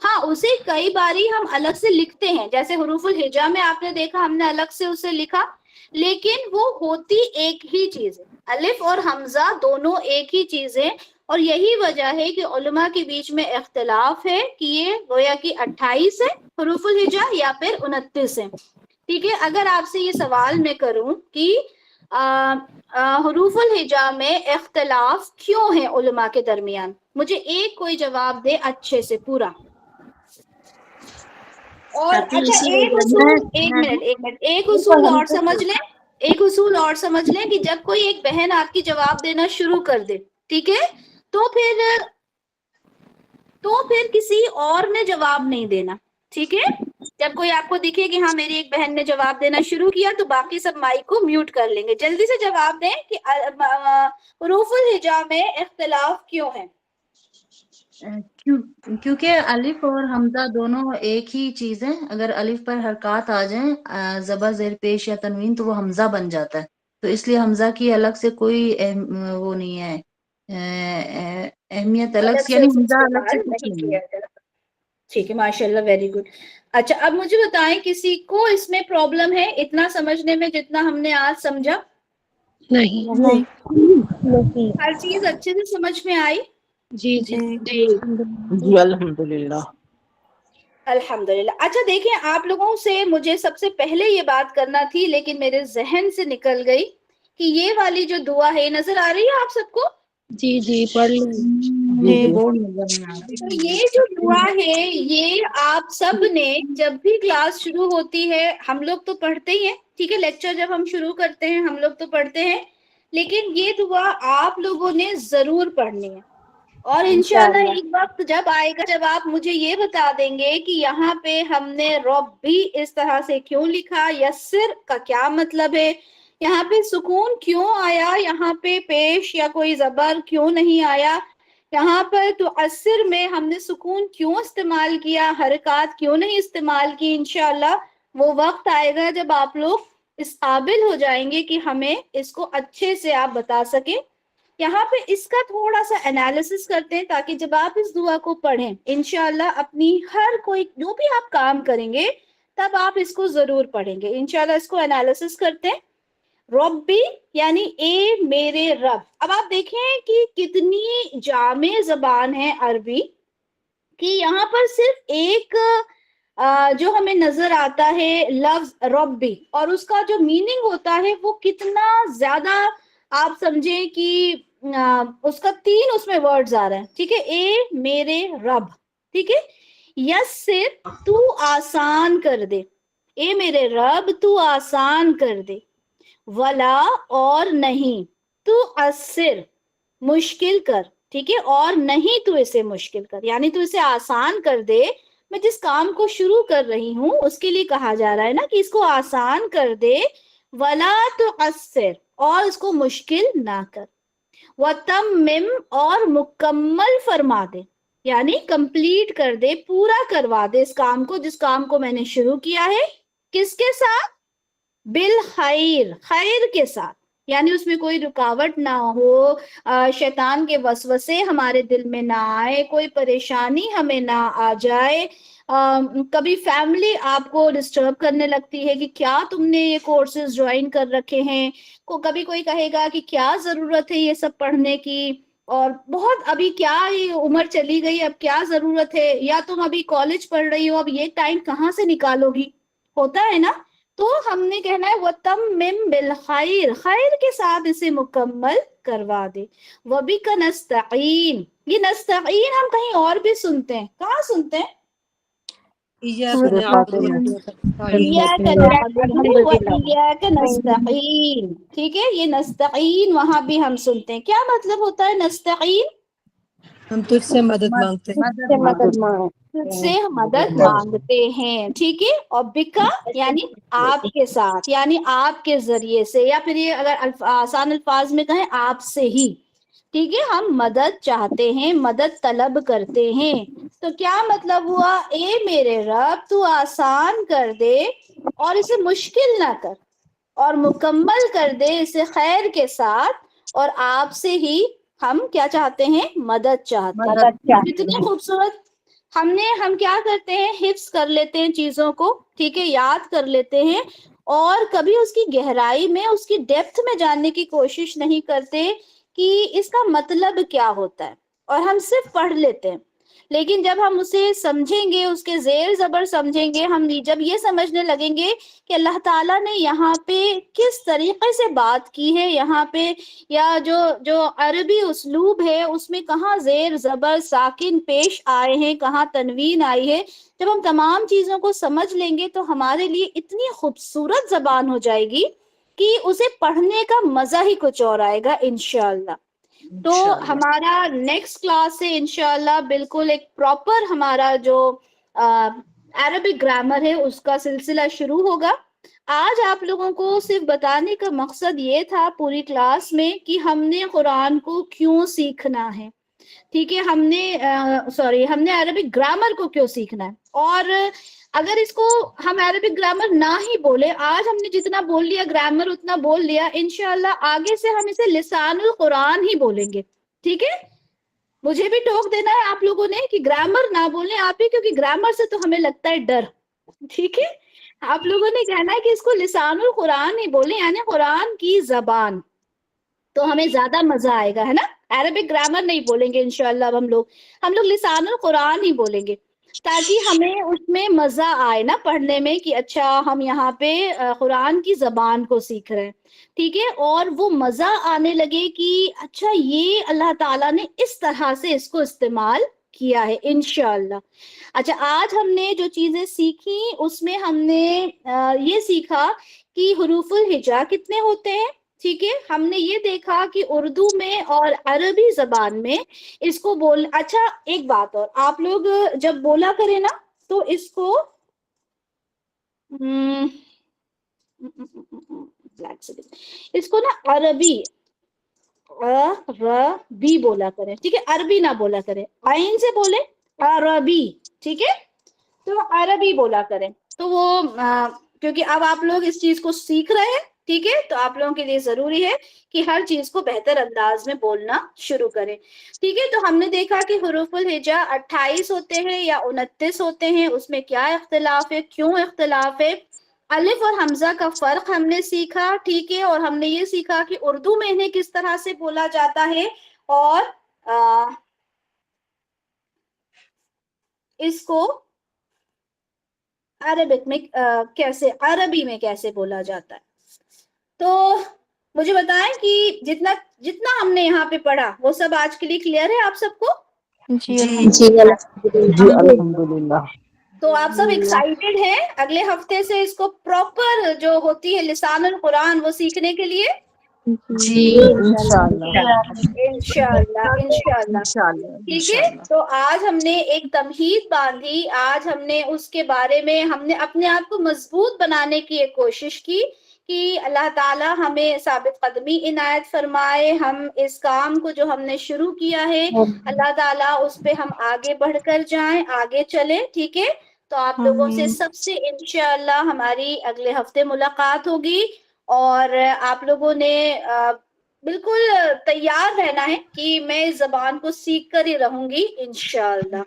ہاں, اسے کئی باری ہم الگ سے لکھتے ہیں, جیسے حروف الہجا میں آپ نے دیکھا ہم نے الگ سے اسے لکھا, لیکن وہ ہوتی ایک ہی چیز ہے. الف اور حمزہ دونوں ایک ہی چیز ہے, اور یہی وجہ ہے کہ علماء کے بیچ میں اختلاف ہے کہ یہ گویا کہ 28 ہے حروف الہجا یا پھر 29 ہے. ٹھیک ہے، اگر آپ سے یہ سوال میں کروں کہ حروف الہجا میں اختلاف کیوں ہے علماء کے درمیان، مجھے ایک کوئی جواب دے اچھے سے پورا. اور آتی اچھا اسی ایک وجہ اصول، سے ایک اصول اور سمجھ لیں، ایک اصول اور سمجھ لیں کہ جب کوئی ایک بہن آپ کی جواب دینا شروع کر دے، ٹھیک ہے، تو پھر کسی اور نے جواب نہیں دینا. ٹھیک ہے، جب کوئی آپ کو دکھے کہ ہاں میری ایک بہن نے جواب دینا شروع کیا تو باقی سب مائک کو میوٹ کر لیں گے. جلدی سے جواب دیں کہ حروف الہجا میں اختلاف کیوں ہے. کیونکہ الف اور حمزہ دونوں ایک ہی چیز ہیں. اگر الف پر حرکات آ جائیں زبر زیر پیش یا تنوین تو وہ حمزہ بن جاتا ہے. تو اس لیے حمزہ کی الگ سے کوئی وہ نہیں ہے اہمیت الگ سے، یعنی حمزہ الگ سے استعمال کچھ نہیں نہیں کیا ہے. جاتا. ٹھیک ہے، ماشاء اللہ، ویری گڈ. اچھا اب مجھے بتائیں کسی کو اس میں پرابلم ہے اتنا سمجھنے میں جتنا ہم نے آج سمجھا؟ نہیں. نہیں. ہر چیز اچھے سے سمجھ میں آئی؟ جی جی جی جی الحمدللہ. الحمدللہ. اچھا دیکھیں، آپ لوگوں سے مجھے سب سے پہلے یہ بات کرنا تھی لیکن میرے ذہن سے نکل گئی کہ یہ والی جو دعا ہے نظر آ رہی ہے آپ سب کو؟ جی جی پڑھ لیں. مجھے بورڈ نظر نہیں آ تو رہا. یہ جو دعا ہے یہ آپ سب نے جب بھی کلاس شروع ہوتی ہے، ہم لوگ تو پڑھتے ہی ہیں، ٹھیک ہے، لیکچر جب ہم شروع کرتے ہیں ہم لوگ تو پڑھتے ہیں، لیکن یہ دعا آپ لوگوں نے ضرور پڑھنی ہے. اور انشاءاللہ ایک وقت جب آئے گا جب آپ مجھے یہ بتا دیں گے کہ یہاں پہ ہم نے رب بھی اس طرح سے کیوں لکھا، یسر کا کیا مطلب ہے، یہاں پہ سکون کیوں آیا، یہاں پہ پیش یا کوئی زبر کیوں نہیں آیا، یہاں پر تو اثر میں ہم نے سکون کیوں استعمال کیا، حرکات کیوں نہیں استعمال کی. انشاءاللہ وہ وقت آئے گا جب آپ لوگ اس قابل ہو جائیں گے کہ ہمیں اس کو اچھے سے آپ بتا سکیں. یہاں پہ اس کا تھوڑا سا انالیسس کرتے ہیں تاکہ جب آپ اس دعا کو پڑھیں انشاءاللہ اپنی ہر کوئی جو بھی آپ کام کریں گے تب آپ اس کو ضرور پڑھیں گے. انشاءاللہ اس کو انالیسس کرتے ہیں. ربی یعنی اے میرے رب. اب آپ دیکھیں کہ کتنی جامع زبان ہے عربی کہ یہاں پر صرف ایک جو ہمیں نظر آتا ہے لفظ ربی اور اس کا جو میننگ ہوتا ہے وہ کتنا زیادہ آپ سمجھیں کہ اس کا 3 اس میں ورڈز آ رہے ہیں. ٹھیک ہے، اے میرے رب. ٹھیک ہے، یسر تو آسان کر دے، اے میرے رب تو آسان کر دے، ولا اور نہیں، تو اسر مشکل کر. ٹھیک ہے، اور نہیں تو اسے مشکل کر، یعنی تو اسے آسان کر دے. میں جس کام کو شروع کر رہی ہوں اس کے لیے کہا جا رہا ہے نا کہ اس کو آسان کر دے، ولا تو اسر اور اس کو مشکل نہ کر، وتمم اور مکمل فرما دے، یعنی کمپلیٹ کر دے، پورا کروا دے اس کام کو جس کام کو میں نے شروع کیا ہے. کس کے ساتھ؟ بالخیر، خیر کے ساتھ، یعنی اس میں کوئی رکاوٹ نہ ہو، شیطان کے وسوسے ہمارے دل میں نہ آئے، کوئی پریشانی ہمیں نہ آ جائے. کبھی فیملی آپ کو ڈسٹرب کرنے لگتی ہے کہ کیا تم نے یہ کورسز جوائن کر رکھے ہیں، کبھی کوئی کہے گا کہ کیا ضرورت ہے یہ سب پڑھنے کی، اور بہت ابھی کیا عمر چلی گئی اب کیا ضرورت ہے، یا تم ابھی کالج پڑھ رہی ہو اب یہ ٹائم کہاں سے نکالو گی، ہوتا ہے نا. تو ہم نے کہنا ہے وَتَمِّمْ بِالْخَيْرِ، خیر کے ساتھ اسے مکمل کروا دے. وَبِكَ نَسْتَعِينُ، یہ نستعین ہم کہیں اور بھی سنتے ہیں، کہاں سنتے ہیں؟ ایاک نعبد وایاک نستعین. ٹھیک ہے، یہ نستعین وہاں بھی ہم سنتے ہیں. کیا مطلب ہوتا ہے نستعین؟ ہم تجھ سے مدد مانگتے ہیں. تجھ سے مدد مانگتے ہیں. ٹھیک ہے، اور بکا یعنی آپ کے ساتھ، یعنی آپ کے ذریعے سے، یا پھر یہ اگر آسان الفاظ میں کہیں آپ سے ہی. ٹھیک ہے، ہم مدد چاہتے ہیں، مدد طلب کرتے ہیں. تو کیا مطلب ہوا؟ اے میرے رب تو آسان کر دے اور اسے مشکل نہ کر، اور مکمل کر دے اسے خیر کے ساتھ، اور آپ سے ہی ہم کیا چاہتے ہیں؟ مدد چاہتے ہیں. کتنی خوبصورت. ہم کیا کرتے ہیں؟ حفظ کر لیتے ہیں چیزوں کو، ٹھیک ہے، یاد کر لیتے ہیں، اور کبھی اس کی گہرائی میں، اس کی ڈیپتھ میں جاننے کی کوشش نہیں کرتے کہ اس کا مطلب کیا ہوتا ہے، اور ہم صرف پڑھ لیتے ہیں. لیکن جب ہم اسے سمجھیں گے، اس کے زیر زبر سمجھیں گے، ہم جب یہ سمجھنے لگیں گے کہ اللہ تعالیٰ نے یہاں پہ کس طریقے سے بات کی ہے، یہاں پہ یا جو عربی اسلوب ہے اس میں کہاں زیر زبر ساکن پیش آئے ہیں، کہاں تنوین آئی ہے، جب ہم تمام چیزوں کو سمجھ لیں گے تو ہمارے لیے اتنی خوبصورت زبان ہو جائے گی کہ اسے پڑھنے کا مزہ ہی کچھ اور آئے گا انشاءاللہ۔ تو ہمارا نیکسٹ کلاس سے انشاءاللہ بالکل ایک پراپر ہمارا جو عربک گرامر ہے اس کا سلسلہ شروع ہوگا۔ آج آپ لوگوں کو صرف بتانے کا مقصد یہ تھا پوری کلاس میں کہ ہم نے قرآن کو کیوں سیکھنا ہے، ٹھیک ہے، ہم نے عربک گرامر کو کیوں سیکھنا ہے۔ اور اگر اس کو ہم عربک گرامر نہ ہی بولے، آج ہم نے جتنا بول لیا گرامر اتنا بول لیا، انشاءاللہ آگے سے ہم اسے لسان القرآن ہی بولیں گے، ٹھیک ہے۔ مجھے بھی ٹوک دینا ہے آپ لوگوں نے کہ گرامر نہ بولیں آپ ہی، کیونکہ گرامر سے تو ہمیں لگتا ہے ڈر، ٹھیک ہے۔ آپ لوگوں نے کہنا ہے کہ اس کو لسان القرآن ہی بولیں، یعنی قرآن کی زبان، تو ہمیں زیادہ مزہ آئے گا، ہے نا۔ عربک گرامر نہیں بولیں گے انشاءاللہ ہم لوگ لسان القرآن ہی بولیں گے، تاکہ ہمیں اس میں مزہ آئے نا پڑھنے میں کہ اچھا ہم یہاں پہ قرآن کی زبان کو سیکھ رہے ہیں، ٹھیک ہے، اور وہ مزہ آنے لگے کہ اچھا یہ اللہ تعالیٰ نے اس طرح سے اس کو استعمال کیا ہے انشاءاللہ۔ اچھا آج ہم نے جو چیزیں سیکھی اس میں ہم نے یہ سیکھا کہ حروف الہجا کتنے ہوتے ہیں، ٹھیک ہے، ہم نے یہ دیکھا کہ اردو میں اور عربی زبان میں اس کو اچھا ایک بات اور، آپ لوگ جب بولا کریں نا تو اس کو نا عربی بولا کریں، ٹھیک ہے، عربی نہ بولا کریں، عین سے بولے عربی، ٹھیک ہے، تو عربی بولا کریں۔ تو وہ کیونکہ اب آپ لوگ اس چیز کو سیکھ رہے ہیں، ٹھیک ہے، تو آپ لوگوں کے لیے ضروری ہے کہ ہر چیز کو بہتر انداز میں بولنا شروع کریں، ٹھیک ہے۔ تو ہم نے دیکھا کہ حروف الہجا 28 ہوتے ہیں یا 29 ہوتے ہیں، اس میں کیا اختلاف ہے، کیوں اختلاف ہے، الف اور حمزہ کا فرق ہم نے سیکھا، ٹھیک ہے، اور ہم نے یہ سیکھا کہ اردو میں انہیں کس طرح سے بولا جاتا ہے، اور اس کو عربک میں کیسے، عربی میں کیسے بولا جاتا ہے۔ تو مجھے بتائیں کہ جتنا ہم نے یہاں پہ پڑھا وہ سب آج کے لیے کلیئر ہے آپ سب کو؟ جی الحمدللہ۔ تو آپ سب ایکسائٹیڈ ہیں اگلے ہفتے سے اس کو پراپر جو ہوتی ہے لسان القرآن وہ سیکھنے کے لیے؟ انشاءاللہ ٹھیک ہے۔ تو آج ہم نے ایک تمہید باندھی، آج ہم نے اس کے بارے میں ہم نے اپنے آپ کو مضبوط بنانے کی ایک کوشش کی کہ اللہ تعالی ہمیں ثابت قدمی عنایت فرمائے، ہم اس کام کو جو ہم نے شروع کیا ہے اللہ تعالیٰ اس پہ ہم آگے بڑھ کر جائیں، آگے چلیں، ٹھیک ہے۔ تو آپ لوگوں سے سب سے انشاءاللہ ہماری اگلے ہفتے ملاقات ہوگی، اور آپ لوگوں نے بالکل تیار رہنا ہے کہ میں اس زبان کو سیکھ کر ہی رہوں گی انشاءاللہ۔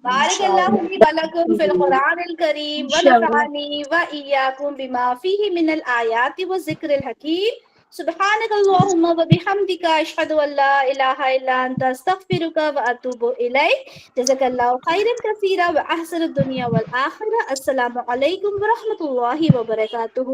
بارک اللہ لی و لکم فی القرآن الکریم ونفعنی وإیاکم بما فیہ من الآیات والذکر الحکیم۔ سبحانک اللہم وبحمدک، اشہد ان لا الہ الا انت، استغفرک واتوب الیک۔ جزاک اللہ خیرا کثیرا واحسن الدنیا والآخرہ۔ السلام علیکم ورحمۃ اللہ وبرکاتہ۔